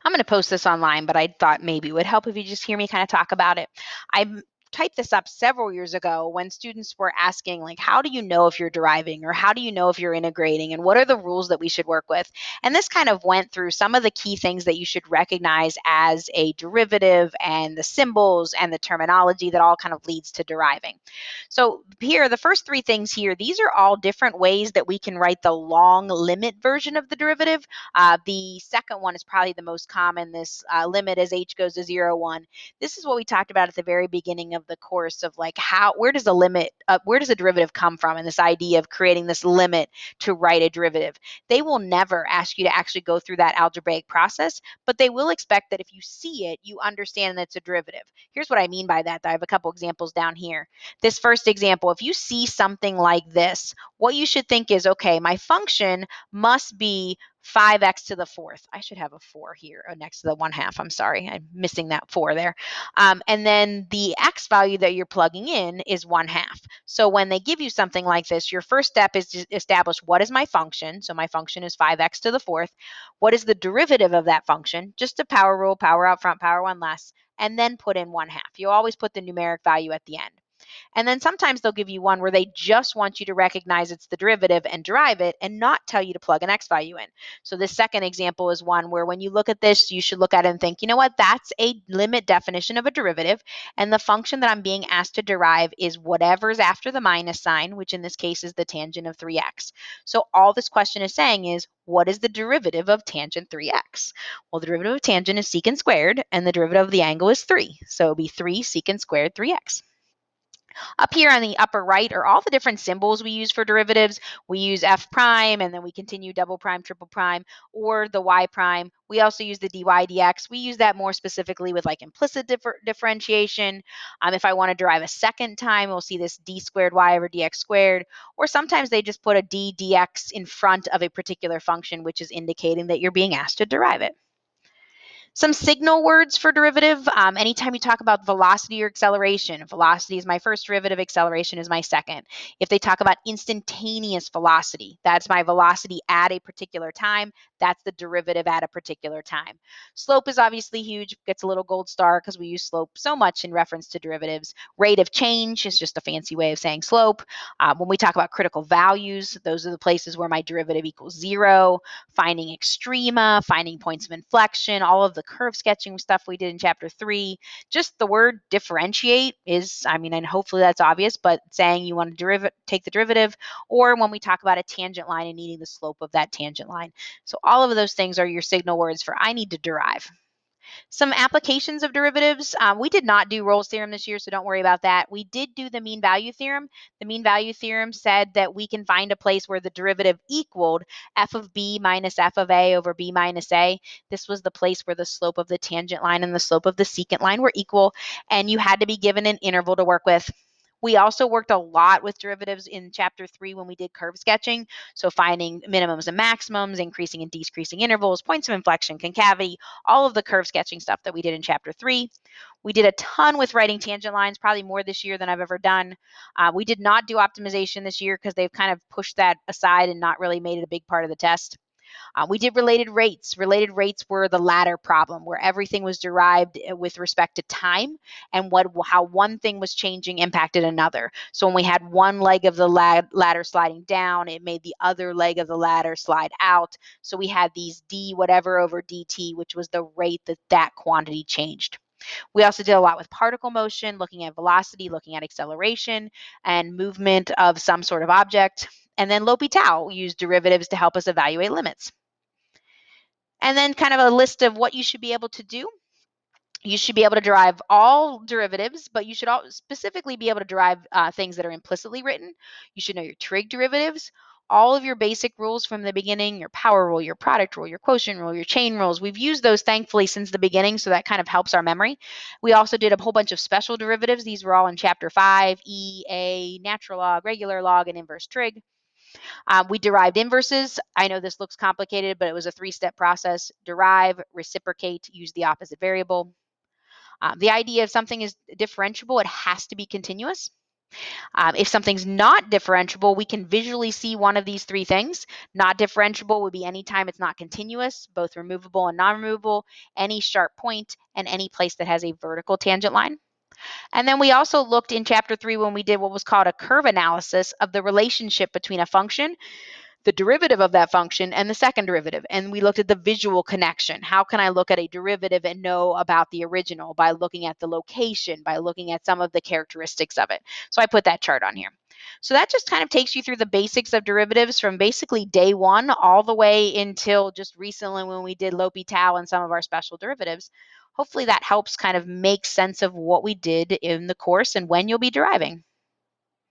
I'm going to post this online, but I thought maybe it would help if you just hear me kind of talk about it. I typed this up several years ago when students were asking, like, how do you know if you're deriving, or how do you know if you're integrating, and what are the rules that we should work with? And this kind of went through some of the key things that you should recognize as a derivative, and the symbols and the terminology that all kind of leads to deriving. So here, the first three things here, these are all different ways that we can write the long limit version of the derivative. The second one is probably the most common, this limit as h goes to 0, 1. This is what we talked about at the very beginning of the course of like where does where does a derivative come from, and this idea of creating this limit to write a derivative. They will never ask you to actually go through that algebraic process, but they will expect that if you see it, you understand that it's a derivative. Here's what I mean by that. I have a couple examples down here. This first example, if you see something like this, what you should think is, okay, my function must be 5x to the fourth. I should have a 4 here next to the 1/2. I'm sorry, I'm missing that 4 there. And then the x value that you're plugging in is 1/2. So when they give you something like this, your first step is to establish what is my function. So my function is 5x to the fourth. What is the derivative of that function? Just a power rule, power out front, power one less, and then put in 1/2. You always put the numeric value at the end. And then sometimes they'll give you one where they just want you to recognize it's the derivative and derive it and not tell you to plug an x value in. So this second example is one where when you look at this, you should look at it and think, you know what, that's a limit definition of a derivative. And the function that I'm being asked to derive is whatever's after the minus sign, which in this case is the tangent of 3x. So all this question is saying is, what is the derivative of tangent 3x? Well, the derivative of tangent is secant squared, and the derivative of the angle is 3. So it'll be 3 secant squared 3x. Up here on the upper right are all the different symbols we use for derivatives. We use f prime, and then we continue double prime, triple prime, or the y prime. We also use the dy dx. We use that more specifically with like implicit differentiation. If I want to derive a second time, we'll see this d squared y over dx squared, or sometimes they just put a d dx in front of a particular function, which is indicating that you're being asked to derive it. Some signal words for derivative. Anytime you talk about velocity or acceleration, velocity is my first derivative, acceleration is my second. If they talk about instantaneous velocity, that's my velocity at a particular time. That's the derivative at a particular time. Slope is obviously huge, gets a little gold star because we use slope so much in reference to derivatives. Rate of change is just a fancy way of saying slope. When we talk about critical values, those are the places where my derivative equals 0. Finding extrema, finding points of inflection, all of the curve sketching stuff we did in chapter 3. Just the word differentiate is, and hopefully that's obvious, but saying you want to take the derivative, or when we talk about a tangent line and needing the slope of that tangent line. So all of those things are your signal words for I need to derive. Some applications of derivatives. We did not do Rolle's theorem this year, so don't worry about that. We did do the mean value theorem. The mean value theorem said that we can find a place where the derivative equaled f of b minus f of a over b minus a. This was the place where the slope of the tangent line and the slope of the secant line were equal, and you had to be given an interval to work with. We also worked a lot with derivatives in chapter 3 when we did curve sketching. So finding minimums and maximums, increasing and decreasing intervals, points of inflection, concavity, all of the curve sketching stuff that we did in chapter 3. We did a ton with writing tangent lines, probably more this year than I've ever done. We did not do optimization this year because they've kind of pushed that aside and not really made it a big part of the test. We did related rates. Related rates were the ladder problem, where everything was derived with respect to time, and how one thing was changing impacted another. So when we had one leg of the ladder sliding down, it made the other leg of the ladder slide out. So we had these d whatever over dt, which was the rate that quantity changed. We also did a lot with particle motion, looking at velocity, looking at acceleration, and movement of some sort of object. And then L'Hopital used derivatives to help us evaluate limits. And then kind of a list of what you should be able to do. You should be able to derive all derivatives, but you should specifically be able to derive things that are implicitly written. You should know your trig derivatives, all of your basic rules from the beginning, your power rule, your product rule, your quotient rule, your chain rules. We've used those thankfully since the beginning, so that kind of helps our memory. We also did a whole bunch of special derivatives. These were all in chapter 5, E, A, natural log, regular log, and inverse trig. We derived inverses. I know this looks complicated, but it was a 3-step process. Derive, reciprocate, use the opposite variable. The idea of something is differentiable, it has to be continuous. If something's not differentiable, we can visually see one of these three things. Not differentiable would be any time it's not continuous, both removable and non-removable, any sharp point, and any place that has a vertical tangent line. And then we also looked in chapter 3 when we did what was called a curve analysis of the relationship between a function, the derivative of that function, and the second derivative. And we looked at the visual connection. How can I look at a derivative and know about the original? By looking at the location, by looking at some of the characteristics of it. So I put that chart on here. So that just kind of takes you through the basics of derivatives from basically day one all the way until just recently when we did L'Hopital and some of our special derivatives. Hopefully that helps kind of make sense of what we did in the course and when you'll be deriving.